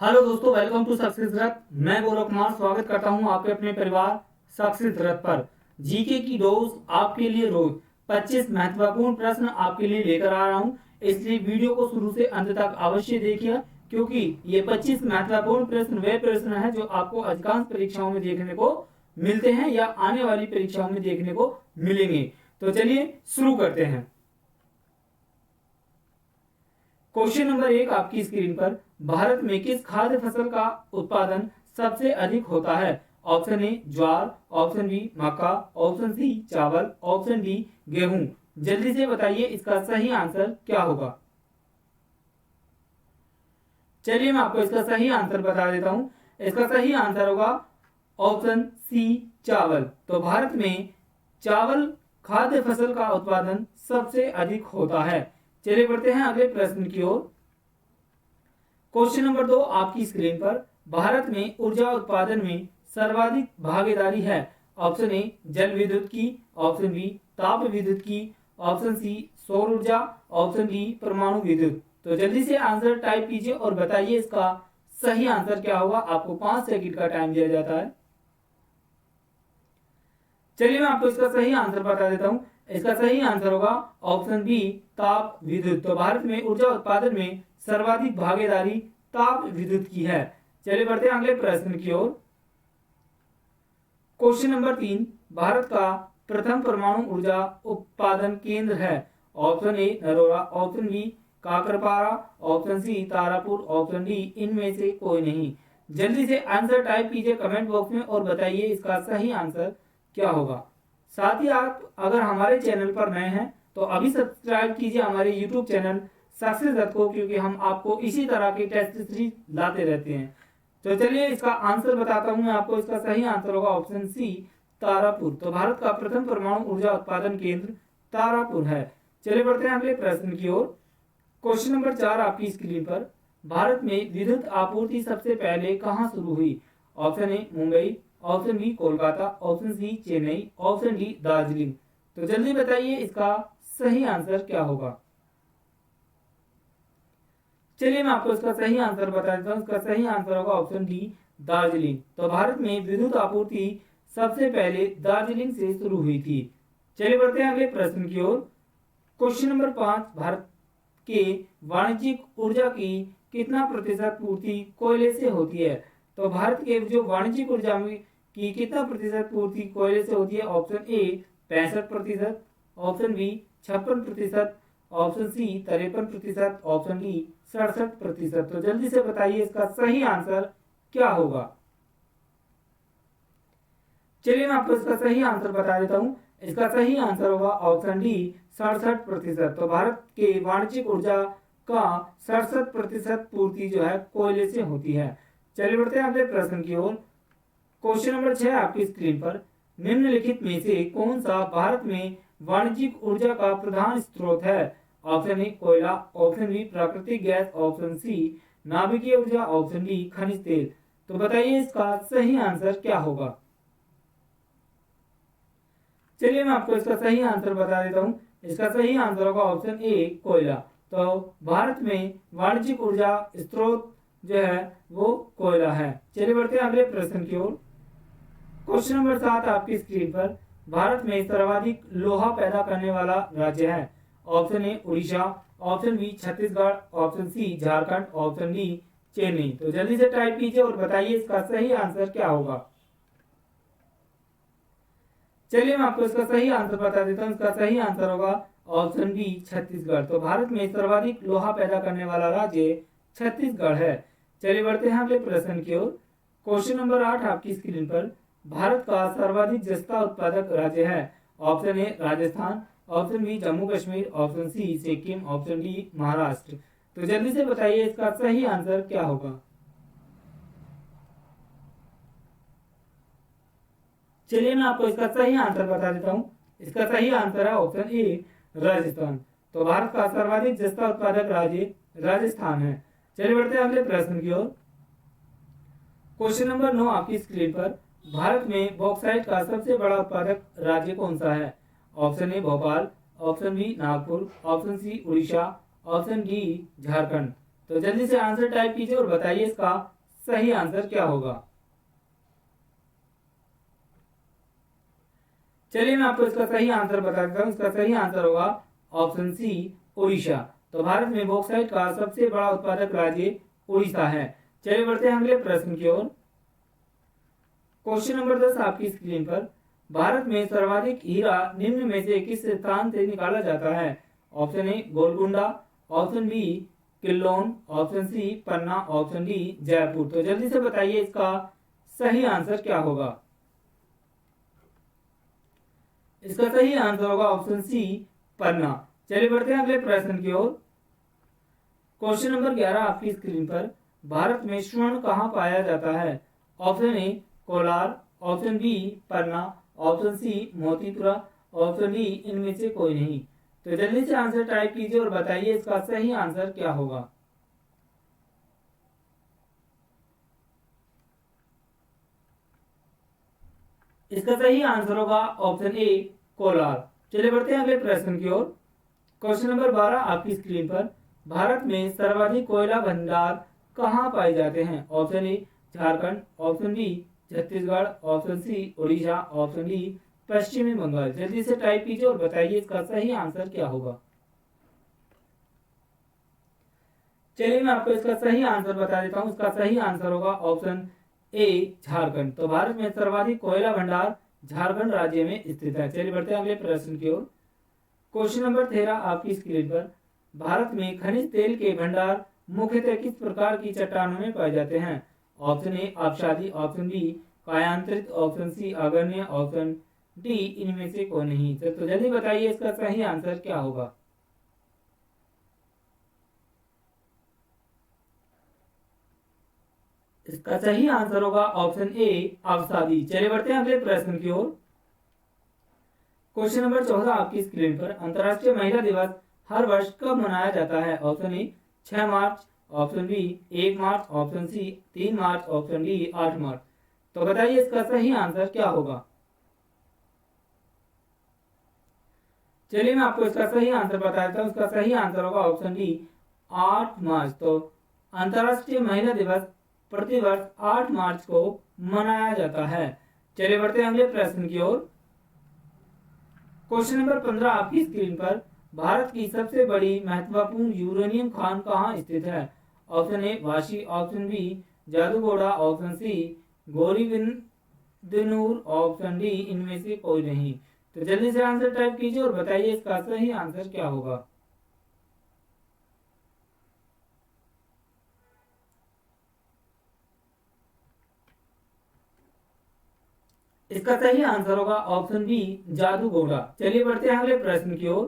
Hello दोस्तों, welcome to success रथ। मैं गौरव कुमार स्वागत करता हूं आपके अपने परिवार सक्सेस रथ पर। जीके की डोज आपके लिए रोज 25 महत्वपूर्ण प्रश्न आपके लिए लेकर आ रहा हूं, इसलिए वीडियो को शुरू से अंत तक अवश्य देखिए, क्योंकि ये 25 महत्वपूर्ण प्रश्न वे प्रश्न हैं जो आपको अधिकांश परीक्षाओं में देखने को मिलते हैं या आने वाली परीक्षाओं में देखने को मिलेंगे। तो चलिए शुरू करते हैं। क्वेश्चन नंबर 1 आपकी स्क्रीन पर, भारत में किस खाद्य फसल का उत्पादन सबसे अधिक होता है? ऑप्शन ए ज्वार, ऑप्शन बी मक्का, ऑप्शन सी चावल, ऑप्शन डी गेहूं। जल्दी से बताइए इसका सही आंसर क्या होगा। चलिए मैं आपको इसका सही आंसर बता देता हूं। इसका सही आंसर होगा ऑप्शन सी चावल। तो भारत में चावल खाद्य फसल का उत्पादन सबसे अधिक होता है। चलिए बढ़ते हैं अगले प्रश्न की ओर। क्वेश्चन नंबर 2 आपकी स्क्रीन पर, भारत में ऊर्जा उत्पादन में सर्वाधिक भागीदारी है? ऑप्शन ए जल विद्युत की, ऑप्शन बी ताप विद्युत की, ऑप्शन सी सौर ऊर्जा, ऑप्शन डी परमाणु विद्युत। तो जल्दी से आंसर टाइप कीजिए और बताइए इसका सही आंसर क्या होगा। आपको 5 सेकंड का टाइम दिया जाता है। चलिए मैं आपको इसका सही आंसर बता देता हूं। इसका सही आंसर होगा ऑप्शन बी ताप विद्युत। तो भारत में ऊर्जा उत्पादन में सर्वाधिक भागीदारी ताप विद्युत की है। चलिए बढ़ते हैं अगले प्रश्न की ओर। क्वेश्चन नंबर 3, भारत का प्रथम परमाणु ऊर्जा उत्पादन केंद्र है? Option A Narora, option B Kakrapar, option C Tarapur, option D इनमें से कोई नहीं। जल्दी से आंसर टाइप कीजिए कमेंट बॉक्स में और बताइए इसका सही आंसर क्या होगा। साथ ही आप अगर हमारे चैनल पर नए हैं तो अभी सब्सक्राइब कीजिए हमारे यूट्यूब चैनल सक्सेस रथ को, क्योंकि हम आपको इसी तरह के टेस्ट सीरीज लाते रहते हैं। तो चलिए इसका आंसर बताता हूं मैं आपको। इसका सही आंसर होगा ऑप्शन सी तारापुर। तो भारत का प्रथम परमाणु ऊर्जा उत्पादन केंद्र तारापुर है। चलिए बढ़ते हैं अगले प्रश्न की ओर। क्वेश्चन नंबर 4 आपकी स्क्रीन पर, भारत में विद्युत आपूर्ति सबसे पहले कहां शुरू हुई? Option A Mumbai, option B Kolkata, option C Chennai, option D Darjeeling. तो जल्दी बताइए इसका सही आंसर क्या होगा। चलिए मैं आपको इसका सही आंसर बता देता हूं। इसका सही आंसर होगा ऑप्शन डी दार्जिलिंग। तो भारत में विद्युत आपूर्ति सबसे पहले दार्जिलिंग से शुरू हुई थी। चलिए बढ़ते हैं अगले प्रश्न की ओर। क्वेश्चन नंबर 5, भारत के वाणिज्यिक ऊर्जा की कितना प्रतिशत पूर्ति कोयले से होती है? तो भारत के जो वाणिज्यिक ऊर्जा की कितना प्रतिशत पूर्ति कोयले से होती है? Option A 65%, option B 56%, option C 53%, option D 67%। तो जल्दी से बताइए इसका सही आंसर क्या होगा। चलिए मैं आपको इसका सही आंसर बता देता हूं। इसका सही आंसर होगा ऑप्शन डी 67%। तो भारत के वाणिज्यिक ऊर्जा का 67% पूर्ति जो है कोयले से होती है। चलिए बढ़ते हैं अगले प्रश्न की ओर। क्वेश्चन नंबर 6 आपकी स्क्रीन पर, निम्नलिखित में से कौन सा भारत में वाणिज्यिक ऊर्जा का प्रधान स्रोत है? ऑप्शन ए कोयला, ऑप्शन बी प्राकृतिक गैस, ऑप्शन सी नाभिकीय ऊर्जा, ऑप्शन डी खनिज तेल। तो बताइए इसका सही आंसर क्या होगा। चलिए मैं आपको इसका सही आंसर बता देता हूं। इसका सही आंसर होगा ऑप्शन ए कोयला। तो भारत में वाणिज्यिक ऊर्जा स्रोत जो है वो कोयला है। चलिए बढ़ते हैं अगले प्रश्न की ओर। क्वेश्चन नंबर 7 आपकी स्क्रीन पर, भारत में सर्वाधिक लोहा पैदा करने वाला राज्य है? Option A Orissa, option B Chhattisgarh, option C Jharkhand, option D Chennai. तो जल्दी से टाइप कीजिए और बताइए इसका सही आंसर क्या होगा। चलिए मैं आपको इसका सही आंसर बता देता हूं। इसका सही आंसर होगा ऑप्शन बी छत्तीसगढ़। तो भारत में सर्वाधिक लोहा पैदा करने वाला राज्य छत्तीसगढ़ है। चलिए बढ़ते हैं अगले प्रश्न की ओर। क्वेश्चन नंबर 8 आपकी स्क्रीन पर, भारत का सर्वाधिक जस्ता उत्पादक राज्य है? Option A Rajasthan, option B Jammu Kashmir, option C Sikkim, option D Maharashtra. तो जल्दी से बताइए इसका सही आंसर क्या होगा। चलिए मैं आपको इसका सही आंसर बता देता हूं। इसका सही आंसर है ऑप्शन ए राजस्थान। तो भारत का सर्वाधिक जस्ता उत्पादक राज्य राजस्थान है। चलिए बढ़ते हैं अगले प्रश्न की ओर। क्वेश्चन नंबर 9 आपकी स्क्रीन पर, भारत में बॉक्साइट का सबसे बड़ा उत्पादक राज्य कौन सा है? Option A Bhopal, option B Nagpur, option C Orissa, option D Jharkhand. तो जल्दी से आंसर टाइप कीजिए और बताइए इसका सही आंसर क्या होगा? चलिए मैं आपको इसका सही आंसर बता देता हूँ। इसका सही आंसर होगा ऑप्शन सी, उड़ीसा। तो भारत में बॉक्साइट का सबसे बड़ा उत्पादक राज्य उड़ीसा है। चलिए बढ़ते हैं अगले प्रश्न की ओर। क्वेश्चन नंबर 10 आपकी स्क्रीन पर। भारत में सर्वाधिक हीरा निम्न में से किस स्थान से निकाला जाता है? Option A Golconda, option B Quilon, option C Panna, option D Jaipur. तो जल्दी से बताइए इसका सही आंसर क्या होगा? इसका सही आंसर होगा ऑप्शन सी, पन्ना। चलिए बढ़ते हैं अगले प्रश्न की ओर। क्वेश्चन नंबर 11 आपकी स्क्रीन पर। भारत में स्वर्ण कहाँ पाया जाता है? Option A Kolar, option B Panna, option C Motipura, option D इनमें से कोई नहीं। तो जल्दी से आंसर टाइप कीजिए और बताइए इसका सही आंसर क्या होगा? इसका सही आंसर होगा ऑप्शन ए कोलार। चलिए बढ़ते हैं अगले प्रश्न की ओर। क्वेश्चन नंबर 12 आपकी स्क्रीन पर। भारत में सर्वाधिक कोयला भंडार कहाँ पाए जाते हैं? Option A Jharkhand, option B Chhattisgarh, option C Orissa, option D पश्चिमी बंगाल। जल्दी से टाइप कीजिए और बताइए इसका सही आंसर क्या होगा? चलिए मैं आपको इसका सही आंसर बता देता हूँ। इसका सही आंसर होगा ऑप्शन ए झारखंड। तो भारत में सर्वाधिक कोयला भंडार झारखंड राज्य में स्थित है। चलिए बढ़ते हैं अगले प्रश्न की ओर। क्वेश्चन नंबर 13 आपकी स्क्रीन पर। भारत में खनिज तेल के भंडार मुख्यतः किस प्रकार की चट्टानों में पाए जाते हैं? ऑप्शन ए आबशादी, ऑप्शन बी कायांतरित, ऑप्शन सी आग्नेय, ऑप्शन डी इनमें से कोई नहीं। तो जल्दी बताइए इसका सही आंसर क्या होगा? इसका सही आंसर होगा ऑप्शन ए आबशादी। चलिए बढ़ते हैं अगले प्रश्न की ओर। क्वेश्चन नंबर 14 आपकी स्क्रीन पर। अंतर्राष्ट्रीय महिला दिवस हर वर्ष कब मनाया जाता है? ऑप्शन ए 6 मार्च, ऑप्शन बी 1 मार्च, ऑप्शन सी 3 मार्च, ऑप्शन डी 8 मार्च। तो बताइए इसका सही आंसर क्या होगा? चलिए मैं आपको इसका सही आंसर बता देता हूँ। इसका सही आंसर होगा ऑप्शन डी 8 मार्च। तो अंतर्राष्ट्रीय महिला दिवस प्रतिवर्ष 8 मार्च को मनाया जाता है। चलिए बढ़ते हैं अगले प्रश्न की ओर। क्वेश्चन नंबर 15 आपकी स्क्रीन पर। भारत की सबसे बड़ी महत्वपूर्ण यूरेनियम खान कहाँ स्थित है? Option A Washi, option B Jaduguda, option C Gauribidanur, option D इनमें से कोई नहीं। तो जल्दी से आंसर टाइप कीजिए और बताइए इसका सही आंसर क्या होगा? इसका सही आंसर होगा ऑप्शन बी जादूगोड़ा। चलिए बढ़ते हैं अगले प्रश्न की ओर।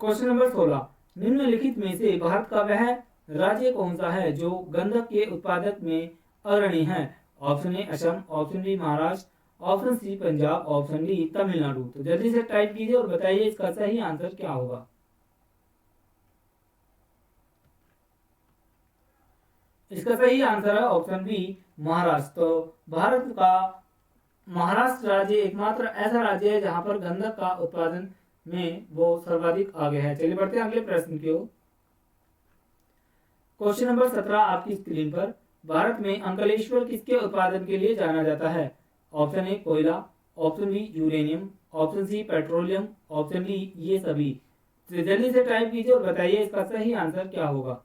Question number 16। निम्नलिखित में से भारत का वह राज्य कौन सा है जो गंधक के उत्पादक में अग्रणी है? Option A Assam, option B Maharashtra, option C Punjab, option D Tamil Nadu. तो जल्दी से टाइप कीजिए और बताइए इसका सही आंसर क्या होगा? इसका सही आंसर है ऑप्शन बी महाराष्ट्र। तो भारत का महाराष्ट्र राज्य एकमात्र ऐसा राज्य है जहां पर गंधक का उत्पादन में वो सर्वाधिक आगे है। चलिए बढ़ते हैं अगले प्रश्न की ओर। क्वेश्चन नंबर 17 आपकी स्क्रीन पर। भारत में अंकलेश्वर किसके उत्पादन के लिए जाना जाता है? ऑप्शन ए कोयला, option B uranium, option C petroleum, option D ये सभी। तो जल्दी से टाइप कीजिए और बताइए इसका सही आंसर क्या होगा?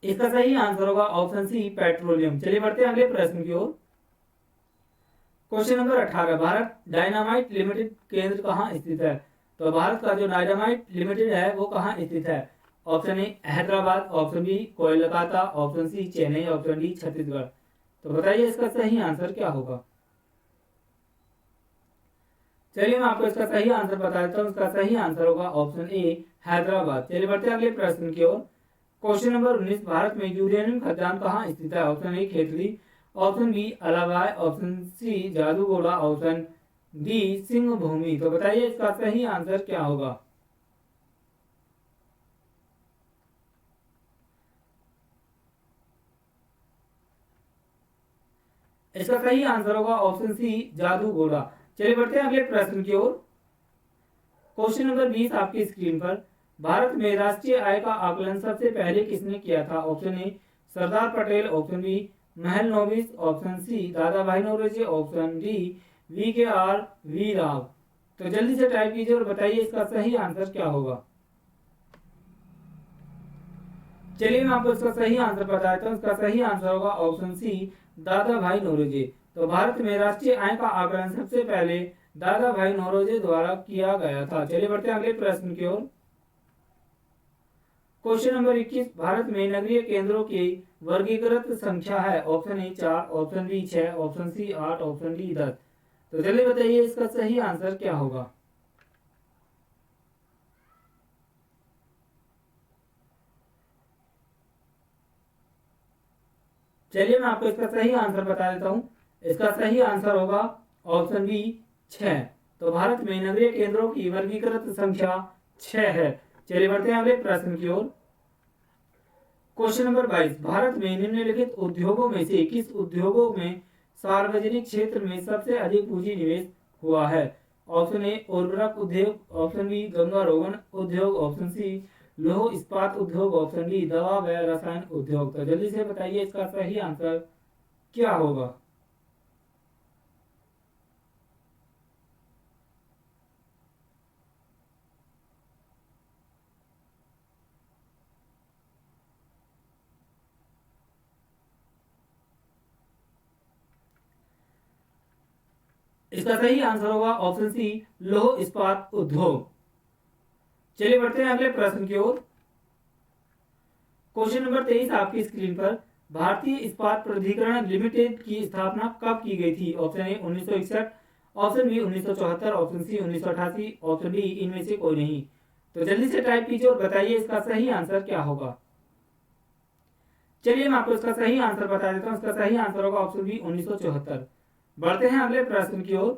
इसका सही आंसर होगा ऑप्शन सी पेट्रोलियम। चलिए बढ़ते हैं अगले प्रश्न की ओर। Question number 18। Bharat dynamite limited केंद्र कहाँ स्थित है? तो भारत का जो डायनामाइट लिमिटेड है वो कहाँ स्थित है? Option A Hyderabad, option B Kolkata, option C Chennai, option D Chhattisgarh. तो बताइए इसका सही आंसर क्या होगा? चलिए मैं आपको इसका सही आंसर बता देता हूँ। इसका सही आंसर होगा ऑप्शन ए हैदराबाद। चलिए बढ़ते हैं अगले प्रश्न की ओर। Question number 19। भारत में यूरेनियम खदान कहाँ स्थित है? Option A Khetri, option B Alwaye, option C Jaduguda, option D Singhbhum. तो बताइए इसका सही आंसर क्या होगा? इसका सही आंसर होगा ऑप्शन सी जादूगोड़ा। चलिए बढ़ते हैं अगले प्रश्न की ओर। क्वेश्चन नंबर 20 आपकी स्क्रीन पर, भारत में राष्ट्रीय आय का आकलन सबसे पहले किसने किया था? Option A Sardar Patel, option B Mahalanobis, option C Dadabhai Naoroji, option D V Rao. तो जल्दी से टाइप कीजिए और बताइए इसका सही आंसर क्या होगा। चलिए मैं आपको इसका सही आंसर बताता हूँ। इसका सही आंसर होगा option C Dadabhai Naoroji. तो भारत में राष्ट्रीय आय का आकलन सबसे पहले दादा भाई नौरोजी द्वारा किया गया था। चलिए बढ़ते हैं अगले प्रश्न की ओर। क्वेश्चन नंबर 21, भारत में नगरीय केंद्रों की वर्गीकृत संख्या है? Option A 4, option B 6, option C 8, option D 10। तो जल्दी बताइए इसका सही आंसर क्या होगा। चलिए मैं आपको इसका सही आंसर बता देता हूं। इसका सही आंसर होगा ऑप्शन बी 6। तो भारत में नगरीय केंद्रों की वर्गीकृत संख्या 6 है। चलिए बढ़ते हैं अगले प्रश्न की ओर। क्वेश्चन नंबर 22, भारत में निम्नलिखित उद्योगों में से किस उद्योगों में सार्वजनिक क्षेत्र में सबसे अधिक पूंजी निवेश हुआ है? ऑप्शन ए उर्वरक उद्योग, ऑप्शन बी गंगा रोगन उद्योग, ऑप्शन सी लौह इस्पात उद्योग, ऑप्शन डी दवा व रसायन उद्योग। तो जल्दी से बताइए इसका सही आंसर क्या होगा। इसका सही आंसर होगा ऑप्शन सी लौह इस्पात उद्योग। चलिए बढ़ते हैं अगले प्रश्न की ओर। क्वेश्चन नंबर 23 आपकी स्क्रीन पर, भारतीय इस्पात प्राधिकरण लिमिटेड की स्थापना कब की गई थी? Option A 1961, option B 1974, option C 1988, option D इनमें से कोई नहीं। तो जल्दी से टाइप कीजिए और बताइए इसका सही आंसर क्या होगा। चलिए मैं आपको इसका सही आंसर बता देता हूँ। इसका सही आंसर होगा ऑप्शन बी 1974। बढ़ते हैं अगले प्रश्न की ओर।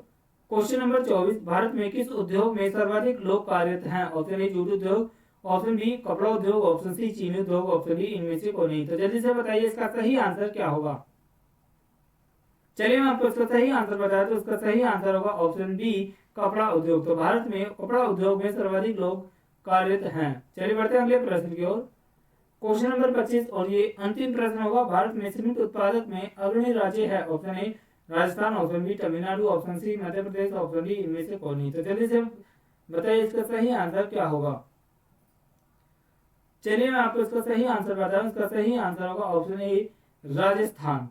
क्वेश्चन नंबर 24, भारत में किस उद्योग में सर्वाधिक लोग कार्यरत हैं? ऑप्शन ए जूट उद्योग, ऑप्शन बी कपड़ा उद्योग, ऑप्शन सी चीनी उद्योग, ऑप्शन डी इनमें से कोई नहीं। तो जल्दी से बताइए इसका सही आंसर क्या होगा। चलिए मैं आपको इसका सही आंसर बताया तो इसका सही आंसर होगा ऑप्शन बी कपड़ा उद्योग। तो भारत में कपड़ा उद्योग में सर्वाधिक लोग कार्यरत हैं। चलिए बढ़ते हैं अगले प्रश्न की ओर। क्वेश्चन नंबर 25 और ये अंतिम प्रश्न होगा, भारत में सीमेंट उत्पादक में अग्रणी राज्य है? Option A Rajasthan, option B Tamil Nadu, option C Madhya Pradesh, option D इनमें से कोई नहीं। तो जल्दी से बताइए इसका सही आंसर क्या होगा। चलिए मैं आपको इसका सही आंसर बता दूं। इसका सही आंसर होगा option A Rajasthan.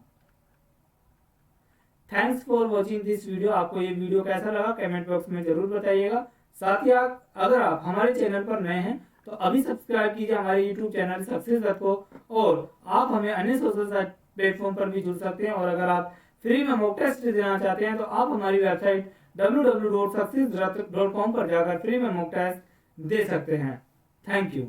Thanks for watching this video. आपको ये वीडियो कैसा लगा कमेंट बॉक्स में जरूर बताइएगा। साथ ही अगर आप हमारे चैनल पर नए हैं तो अभी सब्सक्राइब कीजिए हमारे यूट्यूब चैनल सक्सेस दत्त को, और आप हमें अन्य सोशल प्लेटफॉर्म पर भी जुड़ सकते हैं। और अगर आप फ्री में मॉक टेस्ट देना चाहते हैं तो आप हमारी वेबसाइट www.successdutt.com पर जाकर फ्री में मॉक टेस्ट दे सकते हैं। Thank you.